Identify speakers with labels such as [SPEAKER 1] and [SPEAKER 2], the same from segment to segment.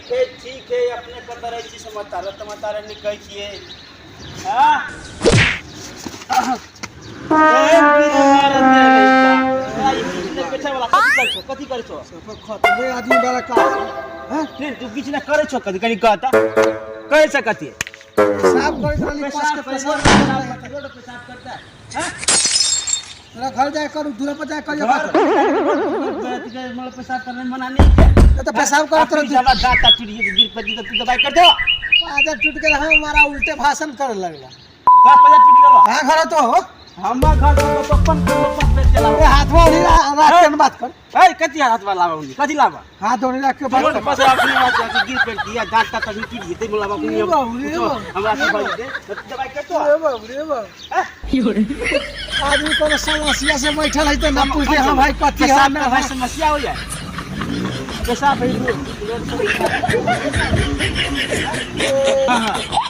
[SPEAKER 1] ए ठीक है अपने कत रही छी समाचार निकल छिए हां ए मार दे नहीं आई किने बैठे वाला कथि कर छो
[SPEAKER 2] सब खतरे आदमी बड़ा का
[SPEAKER 1] हां तू किछ ना करे छो कथि कनी कहता कह सकती
[SPEAKER 2] पेशाब करे वाली पास के पेशाब
[SPEAKER 1] करता है हां
[SPEAKER 2] तेरा घर जाए कर दूर पर जाए कर बात
[SPEAKER 1] मतलब पेशाब करने में मना नहीं है
[SPEAKER 2] तो पेशाब कर तेरा
[SPEAKER 1] जब दाता टूट गिर पड़ी तो तू दवाई कर दो
[SPEAKER 2] आजा टूट के हमारा उल्टे भाषण कर लगला
[SPEAKER 1] का पजा टूट गेलो
[SPEAKER 2] हां घर तो
[SPEAKER 1] हमरा घर तो पप्पन पे चला
[SPEAKER 2] ए हाथ में उड़ी रात के बात कर
[SPEAKER 1] ए कथि हाथ में लावा उनी कथि लावा
[SPEAKER 2] हाथ उड़ी रख के बात
[SPEAKER 1] बस अपनी बात है गिर पड़ दिया दाता तक की लिए ते बोला बाबू हमरा से भाई दे दवाई कर दो
[SPEAKER 2] रे बाबू रे बाबू आदमी को समस्या से बैठल है तो ना पूछे हां भाई कथि है
[SPEAKER 1] ना भाई समस्या हो जाए पेशाब है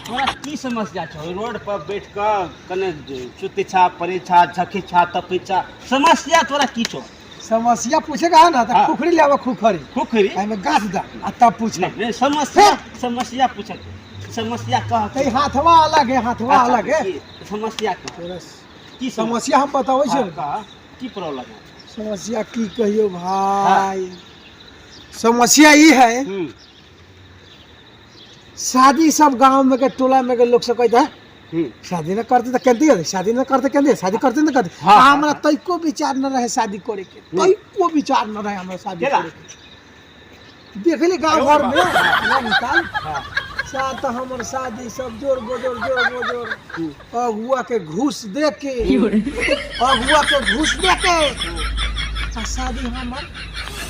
[SPEAKER 1] तोरा की समस्या छौ रोड पर बैठ कर कने चुत्ती छा परी छा झकी छा तपी छा समस्या तोरा की छौ
[SPEAKER 2] समस्या पूछेगा ना तो खुखरी लेवा खुखरी आई में गाछ दा आ तब पूछ
[SPEAKER 1] नहीं समस्या पूछ समस्या कह
[SPEAKER 2] कई हाथवा अलग है
[SPEAKER 1] समस्या कह
[SPEAKER 2] की समस्या हम बताबै छै
[SPEAKER 1] की प्रॉब्लम है
[SPEAKER 2] समस्या की कहियो भाई समस्या ये है शादी सब गांव में के टोला में के लोग सब कहता है शादी न करते तो कहते है शादी न करते कहते शादी करते न करते हमरा तइको विचार न रहे शादी करे के तइको विचार न रहे हमरा शादी करे के देखली गांव घर में ना निकाल साथ हमर शादी सब जोर गोजोर अगुआ के घूस दे के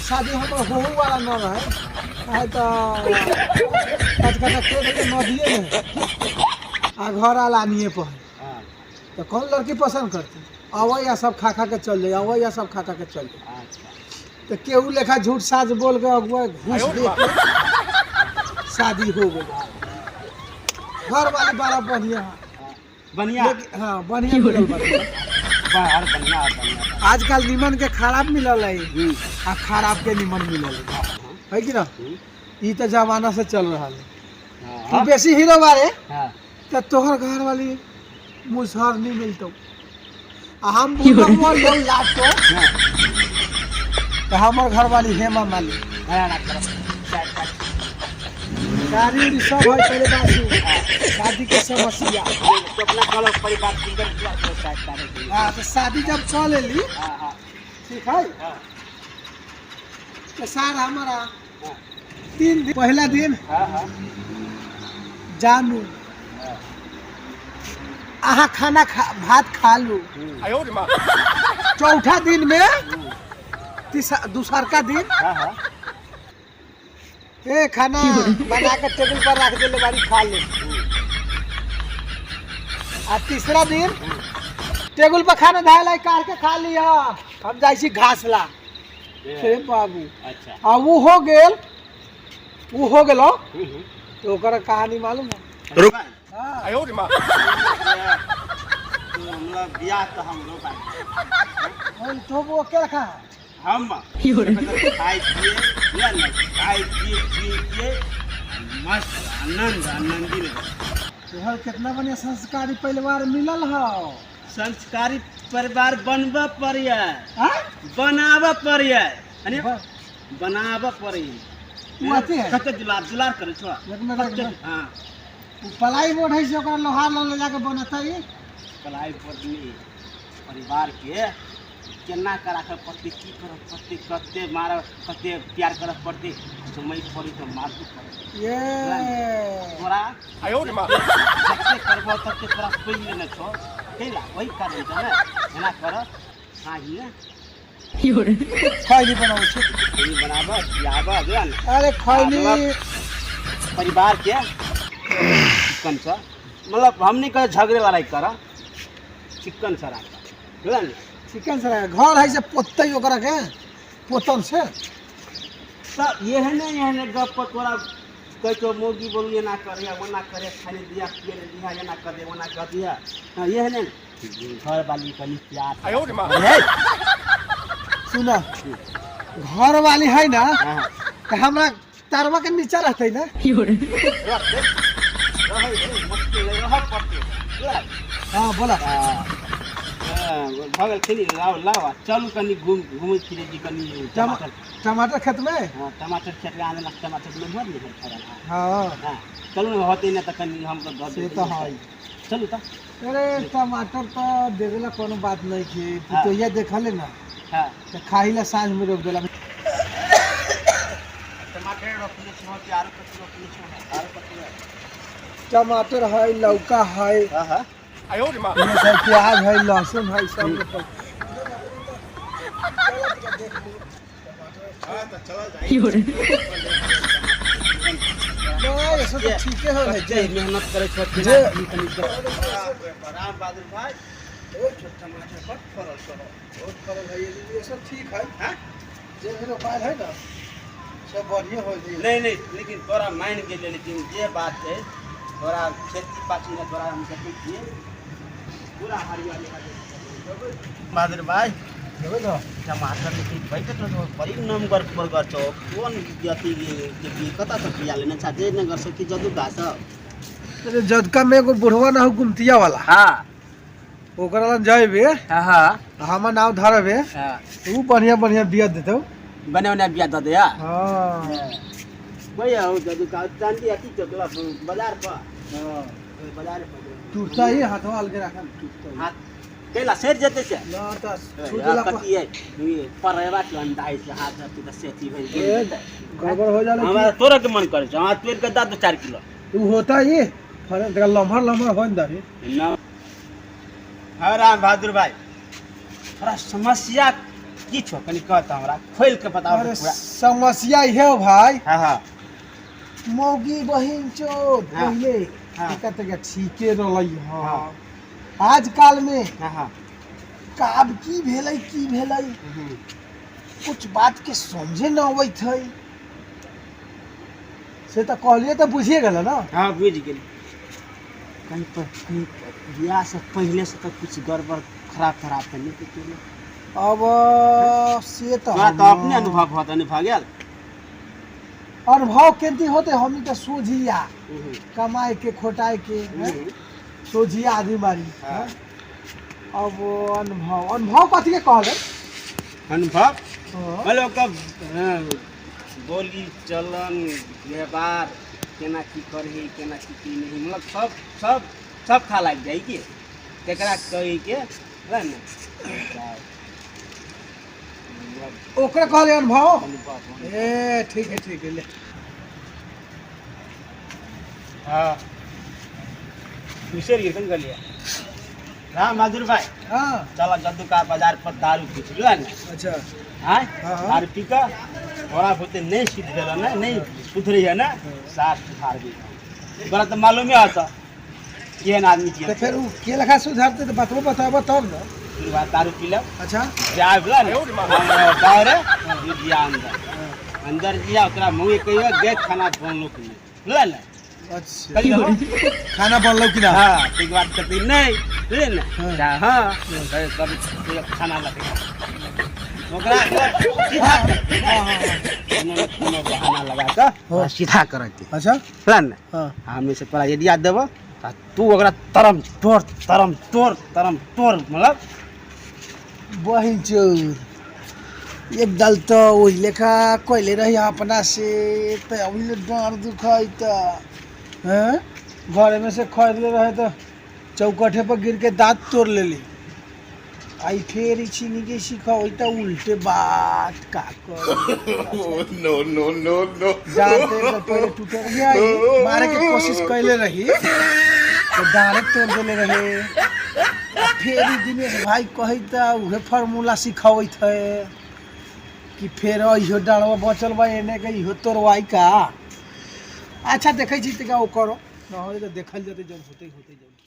[SPEAKER 2] शादी हमर होहु वाला न रहे है तो कटकटा के नदिए में आ घर आलानिए पर तो कौन लड़की पसंद करती अवै या सब खा के चल जाए अवै या सब खा के चल जाए तो केहू लेखा झूठ साज बोल के अगुआ घूस दे के शादी हो गई घर वाली बड़ा बढ़िया हाँ बढ़िया मिलल
[SPEAKER 1] बाहर बढ़िया
[SPEAKER 2] आजकल निमन के खराब मिलल है आ खराब के निमन मिलल है कि ना ई तो जमाना से चल रहा है तू बेसी हीरो बारे तो तोहर घर वाली मुसहर नहीं मिलतो हम बुढ़वा लोग लातो तो हमर घर वाली हेमा माली गाड़ी सब है पहले बात शादी के समस्या
[SPEAKER 1] तो अपना कल परिवार की
[SPEAKER 2] हां तो शादी जब कर लेली ठीक है तो सार हमारा 3 दिन पहला दिन जानू आहा खाना भात खा लू चौथा दिन में दूसर का दिन ए खाना बना के टेबल पर रख देले बारी खा ले आ तीसरा दिन टेबल पर खाना धाय काट के खा लिया हम जाई छी घास ला हे बाबू
[SPEAKER 1] अच्छा
[SPEAKER 2] आ वो हो गेलो तो ओकर कहानी मालूम है
[SPEAKER 1] रुक
[SPEAKER 2] आयो रे मां
[SPEAKER 1] हमरा बियाह तो हम लोग
[SPEAKER 2] हम तो वो के रखा
[SPEAKER 1] हम खाई पिए मस्त आनंदी
[SPEAKER 2] तोहर कितना बढ़िया संस्कारी परिवार मिलल हो
[SPEAKER 1] संस्कारी परिवार बनबा पड़िए बनाबा पड़िए बनाबा पड़िए कते दुलार करे छो हां
[SPEAKER 2] पलाई बोर्ड है से ओकरा लोहार ले जाके बनतै
[SPEAKER 1] पलाई बोर्ड में परिवार के केना करा के पड़ती की करब पड़ती कते मार कते प्यार करब पड़ती समय पड़ी तो मार पड़ती
[SPEAKER 2] ये
[SPEAKER 1] तोरा आयो रे मां कते करबो तते तोरा पहिले न छो केला वही कारण छ ना एना कर हां ये
[SPEAKER 2] खैनी बनाउ छ
[SPEAKER 1] खैनी बनाबा याबा जान
[SPEAKER 2] अरे खैनी
[SPEAKER 1] परिवार के चिकन छ मतलब हमनी का झगड़े वाला करा चिकन सरा बुझल
[SPEAKER 2] चिकन सरा घर है से पोतै ओकरा के पोतन से
[SPEAKER 1] सब ये है ना गप तोरा कह तो मोगी बोलू ये ना करे वो ना करे खाने दिया पिए दिया ये ना करे वो ना कर दिया ये है ना घर वाली का प्यार आयो रे मां
[SPEAKER 2] सुना घर वाली है ना तो हमरा तारवा के नीचे रहते ना
[SPEAKER 1] रख दे रह मुश्किल रह पड़ते
[SPEAKER 2] हाँ बोला
[SPEAKER 1] भगल खेली लावा चलू कनी घूम फिरे जी कनी टमाटर
[SPEAKER 2] टमाटर खेत में
[SPEAKER 1] हाँ टमाटर खेत में आने टमाटर में मर नहीं खड़ा
[SPEAKER 2] हाँ
[SPEAKER 1] हाँ चलू ना होते ना तो कनी हम
[SPEAKER 2] से तो है
[SPEAKER 1] चलू तो
[SPEAKER 2] अरे टमाटर तो देवेला कोनो बात नहीं थी तू तो ये देखले ना
[SPEAKER 1] हाँ
[SPEAKER 2] तो खाइला सांझ में रोक देला
[SPEAKER 1] टमाटर रोपने से होती आलू पत्ती रोपने से आलू पत्ती
[SPEAKER 2] टमाटर है लौका है
[SPEAKER 1] हाँ हाँ
[SPEAKER 2] ये सब प्याज है लहसुन है सब नहीं ऐसा तो ठीक है
[SPEAKER 1] जे
[SPEAKER 2] जय
[SPEAKER 1] मेहनत करे छोट
[SPEAKER 2] जे
[SPEAKER 1] राम बहादुर भाई टमाटर पर फरल
[SPEAKER 2] बहुत फरक है ये सब ठीक है
[SPEAKER 1] हाँ
[SPEAKER 2] जे मेरे उपाय है ना सब बढ़िया हो गई
[SPEAKER 1] नहीं नहीं लेकिन तोरा मान के ले लेकिन ये बात है तोरा खेती पाती में तोरा हम सब किए पूरा हरियाली बहादुर भाई
[SPEAKER 2] देबे तो
[SPEAKER 1] टमाटर के बैठे तो बड़ी नंबर पर गर्छौ कोन जति के कता से बिया लेना चाहते न गर्छ कि जदु घास
[SPEAKER 2] अरे जदका में एगो बुढ़वा ना हुकुमतिया वाला
[SPEAKER 1] हां
[SPEAKER 2] ओकरा लन जाइबे
[SPEAKER 1] हां हां
[SPEAKER 2] हमर नाम धरबे
[SPEAKER 1] हां
[SPEAKER 2] ऊ बढ़िया बढ़िया बिया देतौ
[SPEAKER 1] बने बने बिया द दे
[SPEAKER 2] हां
[SPEAKER 1] भैया हो जदु का चांदी अति चकला बाजार पर
[SPEAKER 2] हां
[SPEAKER 1] बाजार पर
[SPEAKER 2] टूटता ही हाथवा अलगे रखन टूटता
[SPEAKER 1] हाथ केला सेर जते से
[SPEAKER 2] ना त
[SPEAKER 1] छूट
[SPEAKER 2] छूटला
[SPEAKER 1] कति है ये परेवा के अंदाई से हाथ रखती त सेती भई
[SPEAKER 2] गड़बड़ हो जाला
[SPEAKER 1] हमरा तोरा के मन करे छ हाथ पेर के दा 4 किलो
[SPEAKER 2] ऊ होता ही फरे देखा लम्हर लम्हर होइन दरी
[SPEAKER 1] ना हाँ राम बहादुर भाई थोड़ा समस्या की छो कनी कहता हमरा खोल के बताओ
[SPEAKER 2] अरे
[SPEAKER 1] पूरा
[SPEAKER 2] समस्या है भाई
[SPEAKER 1] हां हां
[SPEAKER 2] मौगी बहिन चो
[SPEAKER 1] हाँ।
[SPEAKER 2] पहले
[SPEAKER 1] हाँ।
[SPEAKER 2] कहते के ठीके रहलै हां
[SPEAKER 1] हाँ।
[SPEAKER 2] आजकल में
[SPEAKER 1] हां हां
[SPEAKER 2] काब की भेलै कुछ बात के समझे न अबैत है से तो कहलिए तो बुझिए गेल ना
[SPEAKER 1] हां बुझ गेल कहीं बियाह से पहले से तो कुछ गड़बड़ खराब तो नहीं केले
[SPEAKER 2] अब से तो
[SPEAKER 1] तोरा तो अपने अनुभव होता अनुभव गेल
[SPEAKER 2] अनुभव केंती होते हमनी के सोझिया कमाए के खोटाए के सोझिया आदमी बारी
[SPEAKER 1] हाँ।
[SPEAKER 2] अब अनुभव कथी के कहले
[SPEAKER 1] अनुभव
[SPEAKER 2] हाँ।
[SPEAKER 1] मतलब कब बोली चलन व्यवहार केना की करही केना की नहीं मतलब सब सब सब खा लग जाए कि केकरा कही के है ना
[SPEAKER 2] ओकरा कहले अनुभव
[SPEAKER 1] अनुभव
[SPEAKER 2] ए ठीक है ले
[SPEAKER 1] हाँ दूसरे गिरकन कर लिया राम बहादुर भाई
[SPEAKER 2] हाँ
[SPEAKER 1] चलो जद्दू का बाजार पर दारू पीछ लो ना
[SPEAKER 2] अच्छा
[SPEAKER 1] हाँ
[SPEAKER 2] हाँ।
[SPEAKER 1] दारू पी कर थोड़ा बहुत नहीं सीध भेल ना नहीं सुधरी है ना साफ सुधार भी बड़ा तो मालूम है आता केहन आदमी
[SPEAKER 2] तो
[SPEAKER 1] छियै
[SPEAKER 2] फिर उ के लखा सुधारते तो बतबो बताबो तब ना
[SPEAKER 1] फिर बात दारू पी लो
[SPEAKER 2] अच्छा
[SPEAKER 1] जाए बोला ना बाहर जिया अंदर जिया ओकरा मुँह कहियो गे खाना बनलो कि बोला ना
[SPEAKER 2] अच्छा
[SPEAKER 1] कहियो
[SPEAKER 2] खाना बनलो कि ना
[SPEAKER 1] हाँ एक बात कहती नहीं बुझे ना
[SPEAKER 2] हाँ।
[SPEAKER 1] हाँ कभी खाना लगे ओकरा सीधा कोनो बहाना लगा
[SPEAKER 2] हाँ।
[SPEAKER 1] कर सीधा करते
[SPEAKER 2] अच्छा
[SPEAKER 1] बोला ना
[SPEAKER 2] हाँ
[SPEAKER 1] हमें से तोरा यदि याद देबो त तू ओकरा तरम तोड़ मतलब
[SPEAKER 2] बहिन चोर एक दल तो वही लेखा कोइले रही अपना से तो अभी डाँड़ दुखाई तो हैं घर में से खरीदले रहे तो चौकठे पर गिर के दांत तोड़ लेली आई फिर चीनी के सीखा वही तो उल्टे बात का कर
[SPEAKER 3] no.
[SPEAKER 2] जानते तो पहले टूटे गया मारे के कोशिश कैले रही तो डाँड़े तोड़ देले रहे फिर दिनेश भाई कही तो उहे फार्मूला सिखावत है कि फिर इहो डाँड़वा बचल बा एने के इहो तोड़वाई का अच्छा देखे छी तका ओ करो ना हो तो देखल जते जब होते जब